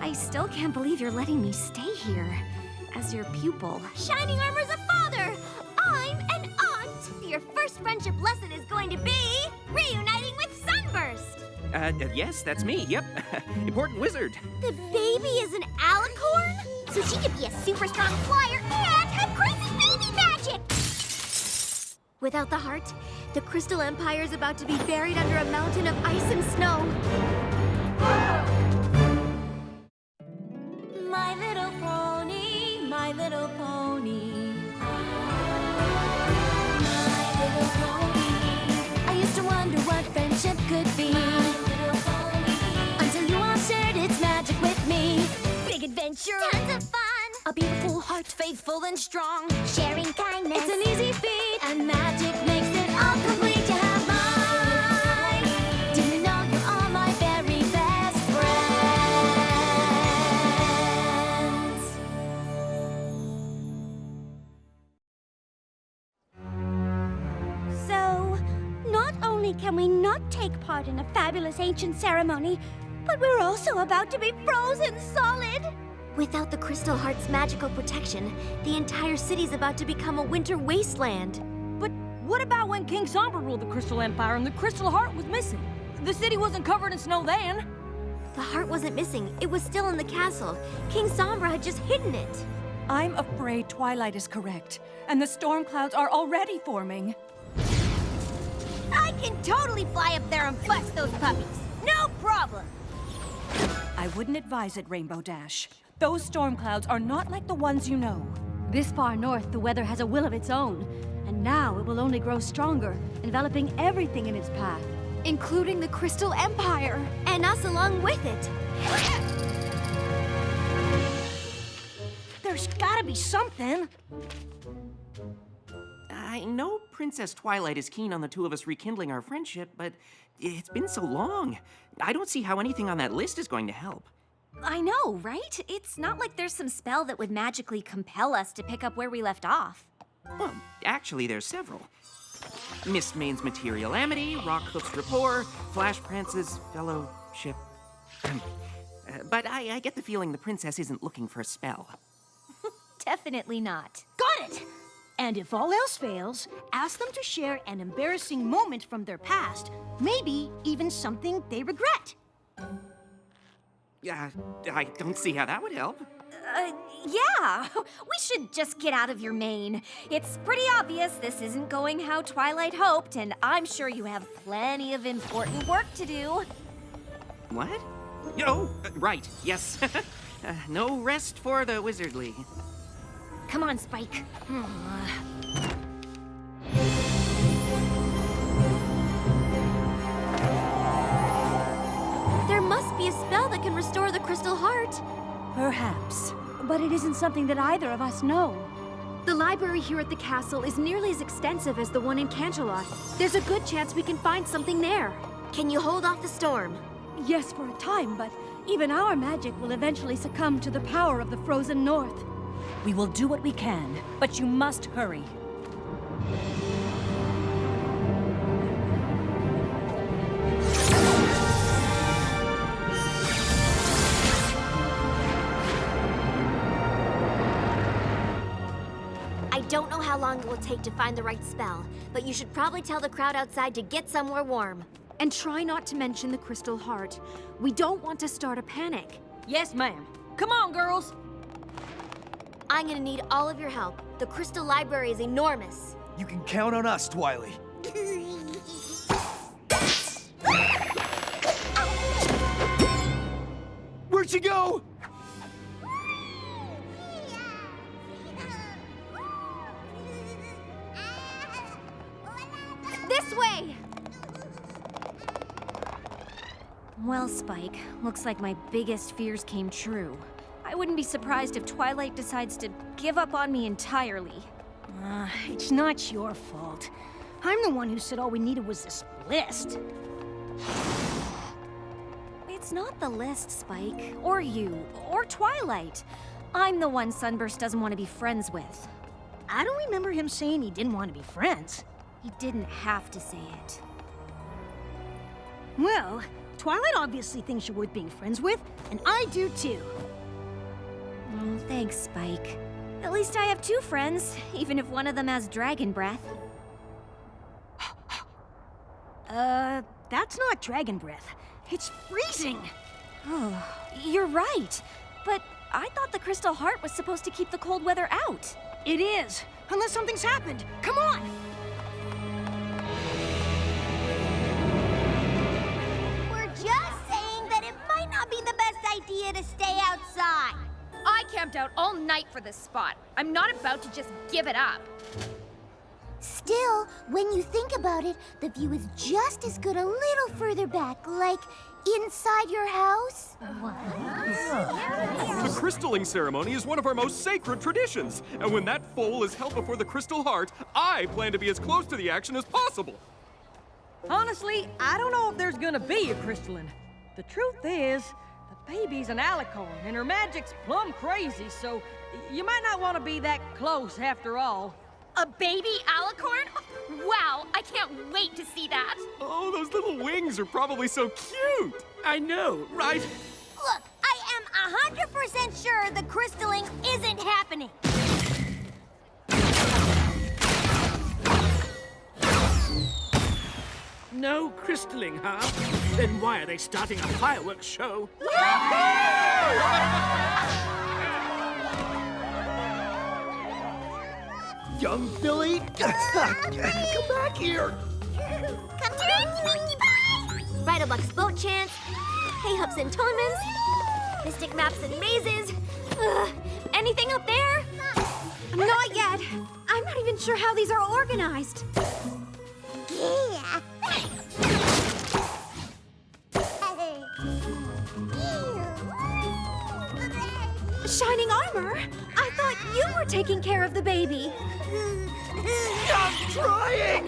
I still can't believe you're letting me stay here as your pupil. Shining armor's a father! I'm an aunt! Your first friendship lesson is going to be reuniting with Sunburst! Yes, that's me, yep. Important wizard. The baby is an alicorn? So she could be a super strong flyer and have crazy baby magic! Without the heart, the Crystal Empire is about to be buried under a mountain of ice and snow. My little pony, my little pony. My little pony. I used to wonder what friendship could be. My little pony. Until you all shared its magic with me. Big adventure. Tons of fun. A beautiful heart, faithful and strong. Sharing kindness. It's an easy feat. And magic makes it all complete to have mine. Do you know you're all my very best friends? So, not only can we not take part in a fabulous ancient ceremony, but we're also about to be frozen solid. Without the Crystal Heart's magical protection, the entire city's about to become a winter wasteland. But what about when King Sombra ruled the Crystal Empire and the Crystal Heart was missing? The city wasn't covered in snow then. The heart wasn't missing. It was still in the castle. King Sombra had just hidden it. I'm afraid Twilight is correct, and the storm clouds are already forming. I can totally fly up there and bust those puppies. No problem. I wouldn't advise it, Rainbow Dash. Those storm clouds are not like the ones you know. This far north, the weather has a will of its own. And now it will only grow stronger, enveloping everything in its path, including the Crystal Empire. And us along with it. There's gotta be something. I know Princess Twilight is keen on the two of us rekindling our friendship, but it's been so long. I don't see how anything on that list is going to help. I know, right? It's not like there's some spell that would magically compel us to pick up where we left off. Well, actually, there's several. Mist Main's Material Amity, Rockhoof's Rapport, Flash Prance's Fellowship. But I get the feeling the princess isn't looking for a spell. Definitely not. Got it! And if all else fails, ask them to share an embarrassing moment from their past, maybe even something they regret. I don't see how that would help. Yeah. We should just get out of your mane. It's pretty obvious this isn't going how Twilight hoped, and I'm sure you have plenty of important work to do. What? Oh, right, yes. No rest for the wizardly. Come on, Spike. There must be a spell that can restore the Crystal Heart. Perhaps. But it isn't something that either of us know. The library here at the castle is nearly as extensive as the one in Canterlot. There's a good chance we can find something there. Can you hold off the storm? Yes, for a time, but even our magic will eventually succumb to the power of the frozen north. We will do what we can, but you must hurry. I don't know how long it will take to find the right spell, but you should probably tell the crowd outside to get somewhere warm. And try not to mention the Crystal Heart. We don't want to start a panic. Yes, ma'am. Come on, girls. I'm gonna need all of your help. The Crystal Library is enormous. You can count on us, Twilight. Where'd she go? This way! Well, Spike, looks like my biggest fears came true. I wouldn't be surprised if Twilight decides to give up on me entirely. It's not your fault. I'm the one who said all we needed was this list. It's not the list, Spike, or you, or Twilight. I'm the one Sunburst doesn't want to be friends with. I don't remember him saying he didn't want to be friends. He didn't have to say it. Well, Twilight obviously thinks you're worth being friends with, and I do too. Oh, thanks, Spike. At least I have two friends, even if one of them has dragon breath. That's not dragon breath. It's freezing. Oh, you're right. But I thought the crystal heart was supposed to keep the cold weather out. It is, unless something's happened. Come on! We're just saying that it might not be the best idea to stay outside. I camped out all night for this spot. I'm not about to just give it up. Still, when you think about it, the view is just as good a little further back, like inside your house. The crystalline ceremony is one of our most sacred traditions, and when that foal is held before the crystal heart, I plan to be as close to the action as possible. Honestly, I don't know if there's gonna be a crystalline. The truth is, the baby's an alicorn, and her magic's plumb crazy, so you might not want to be that close after all. A baby alicorn? Wow, I can't wait to see that. Oh, those little wings are probably so cute. I know, right? Look, I am 100% sure the crystalline isn't happening. No crystalline, huh? Then why are they starting a fireworks show? Young Billy, come back here. Come to Bridlebuck's boat chants, hay-hups and tournaments, mystic maps and mazes. Anything up there? Not yet. I'm not even sure how these are organized. Yeah. Shining armor? I thought you were taking care of the baby. I'm trying!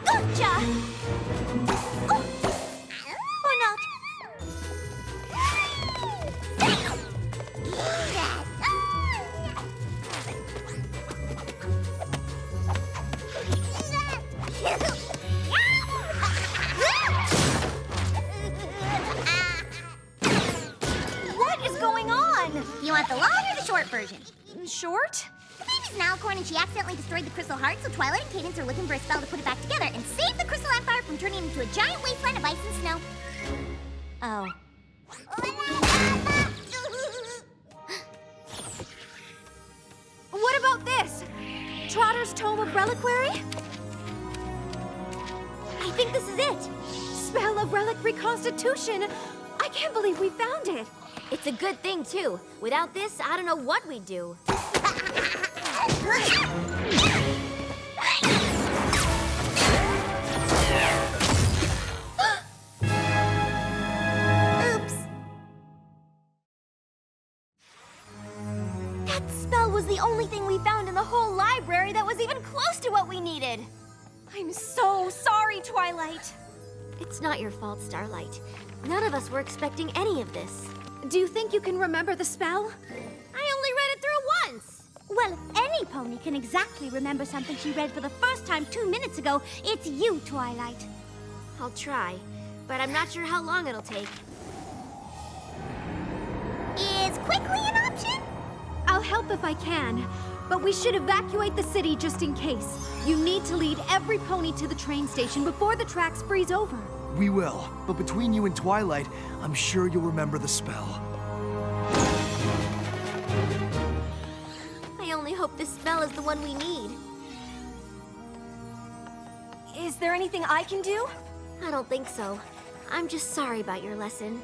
Gotcha! Oh. Or not. What is going on? You want the long or the short version? Short? The baby's an alicorn and she accidentally destroyed the crystal heart, so Twilight and Cadence are looking for a spell to put it back together and save the crystal empire from turning into a giant wasteland of ice and snow. Oh. What about this? Trotter's Tome of Reliquary? I think this is it. Spell of Relic Reconstitution. I can't believe we found it. It's a good thing, too. Without this, I don't know what we'd do. Oops. That spell was the only thing we found in the whole library that was even close to what we needed. I'm so sorry, Twilight. It's not your fault, Starlight. None of us were expecting any of this. Do you think you can remember the spell? I only read it through once. Well, if any pony can exactly remember something she read for the first time 2 minutes ago, it's you, Twilight. I'll try, but I'm not sure how long it'll take. Is quickly an option? I'll help if I can, but we should evacuate the city just in case. You need to lead every pony to the train station before the tracks freeze over. We will, but between you and Twilight, I'm sure you'll remember the spell. I only hope this spell is the one we need. Is there anything I can do? I don't think so. I'm just sorry about your lesson.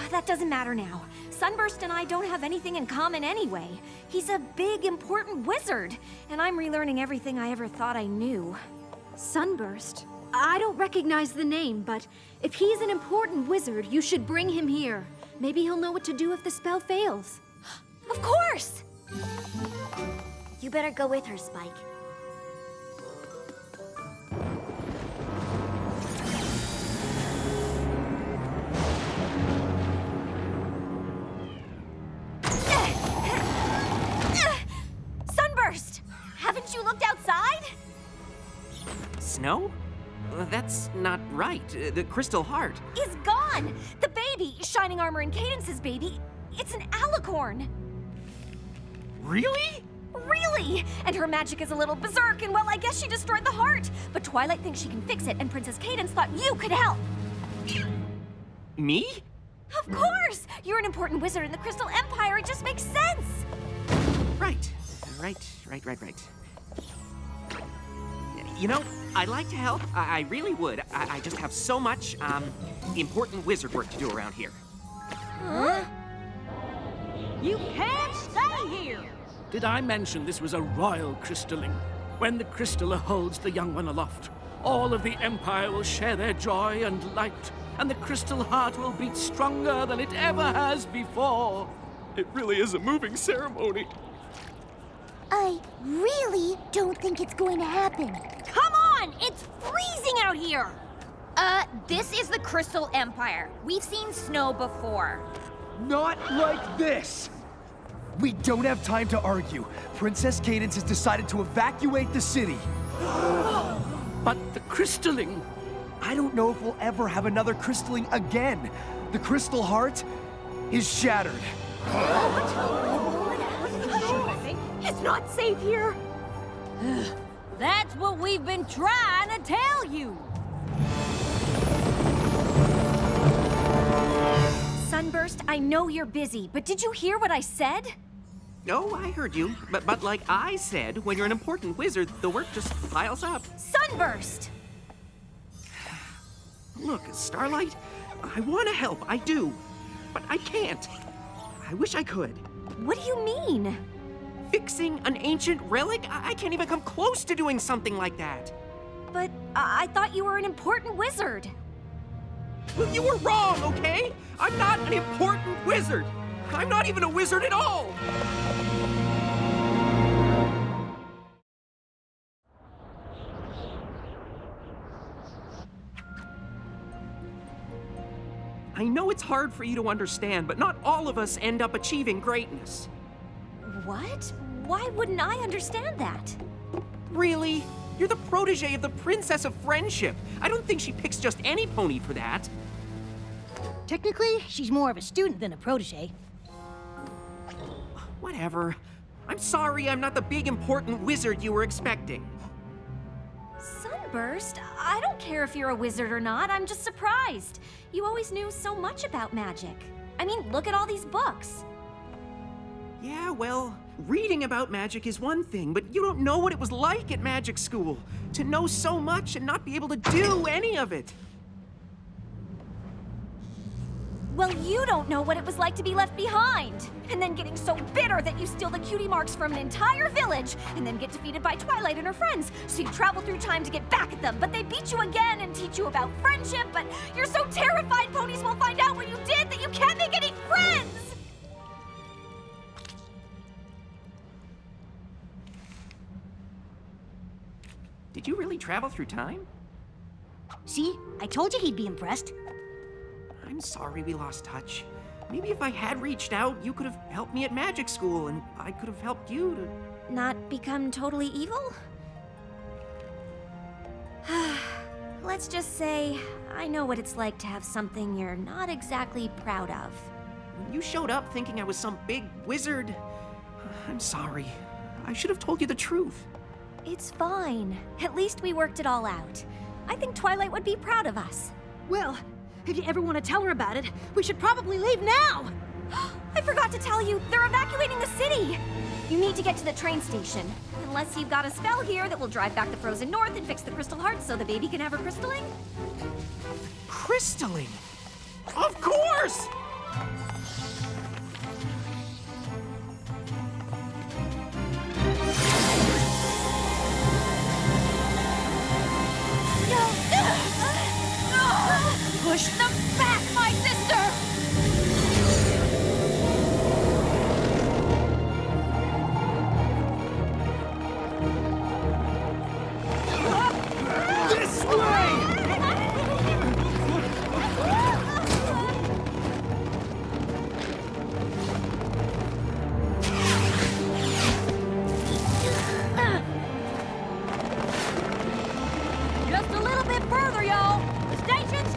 That doesn't matter now. Sunburst and I don't have anything in common anyway. He's a big, important wizard, and I'm relearning everything I ever thought I knew. Sunburst? I don't recognize the name, but if he's an important wizard, you should bring him here. Maybe he'll know what to do if the spell fails. Of course! You better go with her, Spike. Sunburst! Haven't you looked outside? Snow? That's not right. The Crystal Heart. Is gone! The baby, Shining Armor and Cadence's baby, it's an alicorn. Really? Really! And her magic is a little berserk, and well, I guess she destroyed the heart. But Twilight thinks she can fix it, and Princess Cadence thought you could help. Me? Of course! You're an important wizard in the Crystal Empire. It just makes sense. Right. You know, I'd like to help. I really would. I just have so much, important wizard work to do around here. Huh? You can't stay here! Did I mention this was a royal crystalling? When the crystaller holds the young one aloft, all of the Empire will share their joy and light, and the crystal heart will beat stronger than it ever has before. It really is a moving ceremony. I really don't think it's going to happen. Come on! It's freezing out here! This is the Crystal Empire. We've seen snow before. Not like this! We don't have time to argue. Princess Cadence has decided to evacuate the city. But the crystalling... I don't know if we'll ever have another crystalling again. The crystal heart is shattered. It's not safe here. That's what we've been trying to tell you. Sunburst, I know you're busy, but did you hear what I said? Oh, I heard you. But like I said, when you're an important wizard, the work just piles up. Sunburst! Look, Starlight, I want to help, I do. But I can't. I wish I could. What do you mean? Fixing an ancient relic? I can't even come close to doing something like that. But I thought you were an important wizard. Well, you were wrong, okay? I'm not an important wizard. I'm not even a wizard at all. I know it's hard for you to understand, but not all of us end up achieving greatness. What? Why wouldn't I understand that? Really? You're the protege of the Princess of Friendship. I don't think she picks just any pony for that. Technically, she's more of a student than a protege. Whatever. I'm sorry I'm not the big important wizard you were expecting. Sunburst, I don't care if you're a wizard or not. I'm just surprised. You always knew so much about magic. I mean, look at all these books. Yeah, well, reading about magic is one thing, but you don't know what it was like at magic school. To know so much and not be able to do any of it. Well, you don't know what it was like to be left behind. And then getting so bitter that you steal the cutie marks from an entire village, and then get defeated by Twilight and her friends. So you travel through time to get back at them, but they beat you again and teach you about friendship, but you're so terrified ponies will find out what you did that you can't make any friends! Did you really travel through time? See? I told you he'd be impressed. I'm sorry we lost touch. Maybe if I had reached out, you could have helped me at magic school, and I could have helped you to... Not become totally evil? Let's just say, I know what it's like to have something you're not exactly proud of. When you showed up thinking I was some big wizard, I'm sorry. I should have told you the truth. It's fine. At least we worked it all out. I think Twilight would be proud of us. Well, if you ever want to tell her about it, we should probably leave now! I forgot to tell you, they're evacuating the city! You need to get to the train station. Unless you've got a spell here that will drive back the frozen north and fix the crystal heart so the baby can have her crystalling? Crystalline? Of course! Push them back, my sister! This way!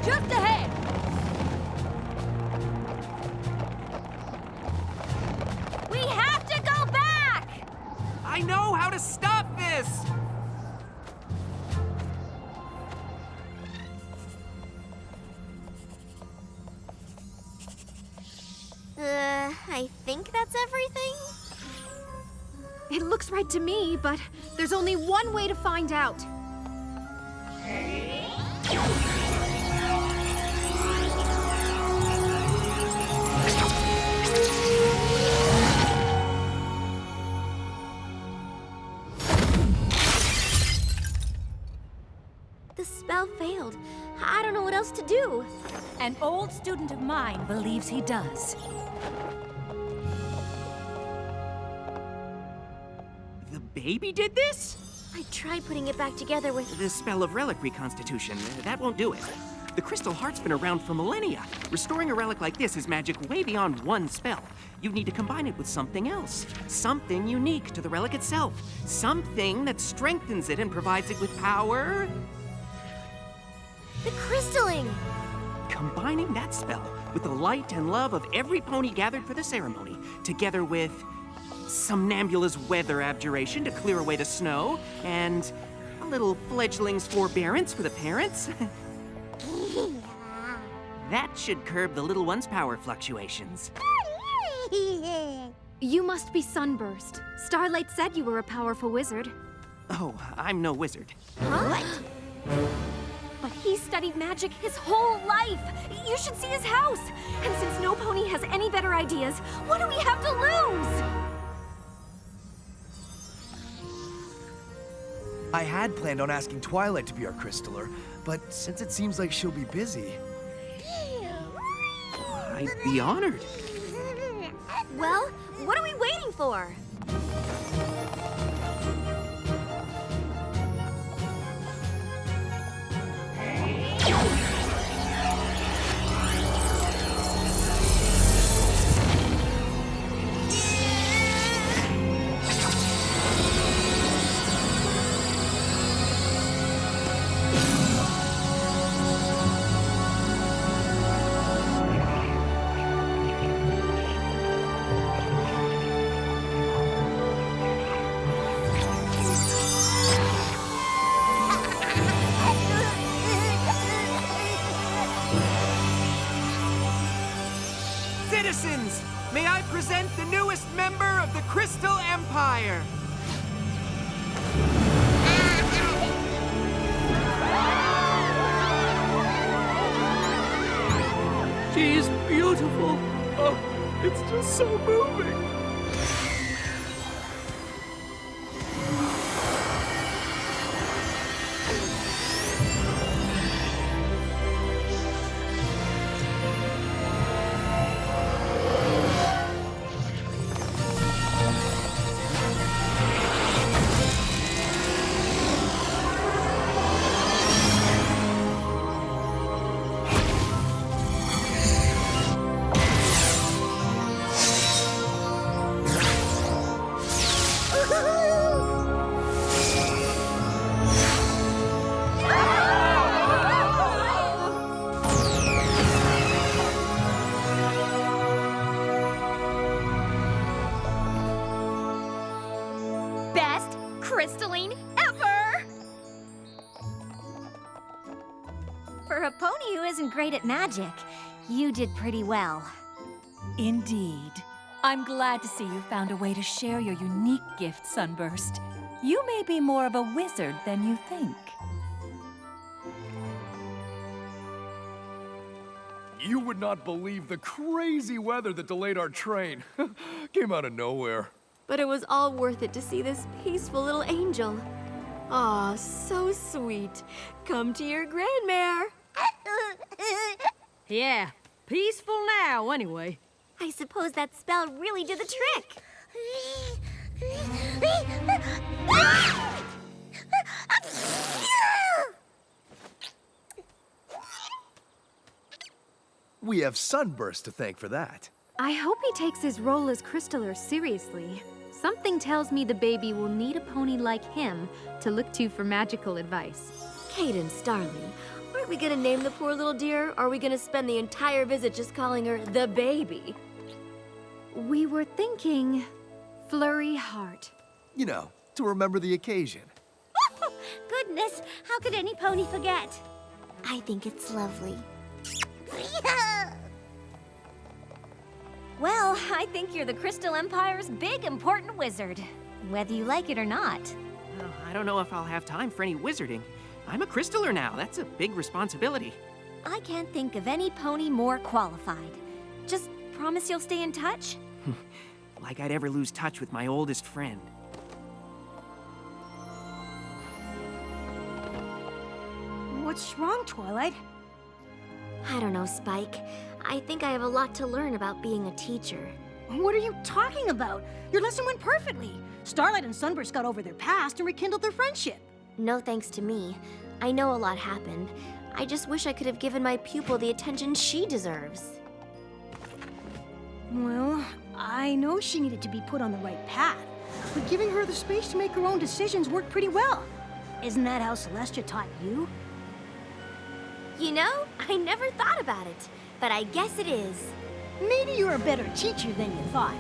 just ahead! We have to go back! I know how to stop this! I think that's everything? It looks right to me, but there's only one way to find out. The spell failed. I don't know what else to do. An old student of mine believes he does. The baby did this? I tried putting it back together with... The spell of relic reconstitution. That won't do it. The crystal heart's been around for millennia. Restoring a relic like this is magic way beyond one spell. You need to combine it with something else. Something unique to the relic itself. Something that strengthens it and provides it with power. The crystalline! Combining that spell with the light and love of every pony gathered for the ceremony, together with Somnambula's weather abjuration to clear away the snow, and a little fledgling's forbearance for the parents. That should curb the little one's power fluctuations. You must be Sunburst. Starlight said you were a powerful wizard. Oh, I'm no wizard. What? But he studied magic his whole life. You should see his house. And since no pony has any better ideas, what do we have to lose? I had planned on asking Twilight to be our crystaller, but since it seems like she'll be busy... I'd be honored. Well, what are we waiting for? Citizens, may I present the newest member of the Crystal Empire. She's beautiful. Oh, it's just so moving. Best crystalline ever! For a pony who isn't great at magic, you did pretty well. Indeed. I'm glad to see you found a way to share your unique gift, Sunburst. You may be more of a wizard than you think. You would not believe the crazy weather that delayed our train. Came out of nowhere. But it was all worth it to see this peaceful little angel. Aw, so sweet. Come to your grandmare. Yeah, peaceful now, anyway. I suppose that spell really did the trick. We have Sunburst to thank for that. I hope he takes his role as crystaller seriously. Something tells me the baby will need a pony like him to look to for magical advice. Cadence, darling, Aren't we gonna name the poor little dear, or are we gonna spend the entire visit just calling her the baby? We were thinking Flurry Heart. You know, to remember the occasion. Goodness, how could any pony forget? I think it's lovely. Well, I think you're the Crystal Empire's big, important wizard. Whether you like it or not. Well, I don't know if I'll have time for any wizarding. I'm a crystaller now. That's a big responsibility. I can't think of any pony more qualified. Just promise you'll stay in touch? Like I'd ever lose touch with my oldest friend. What's wrong, Twilight? I don't know, Spike. I think I have a lot to learn about being a teacher. What are you talking about? Your lesson went perfectly. Starlight and Sunburst got over their past and rekindled their friendship. No thanks to me. I know a lot happened. I just wish I could have given my pupil the attention she deserves. Well, I know she needed to be put on the right path, but giving her the space to make her own decisions worked pretty well. Isn't that how Celestia taught you? You know, I never thought about it, but I guess it is. Maybe you're a better teacher than you thought.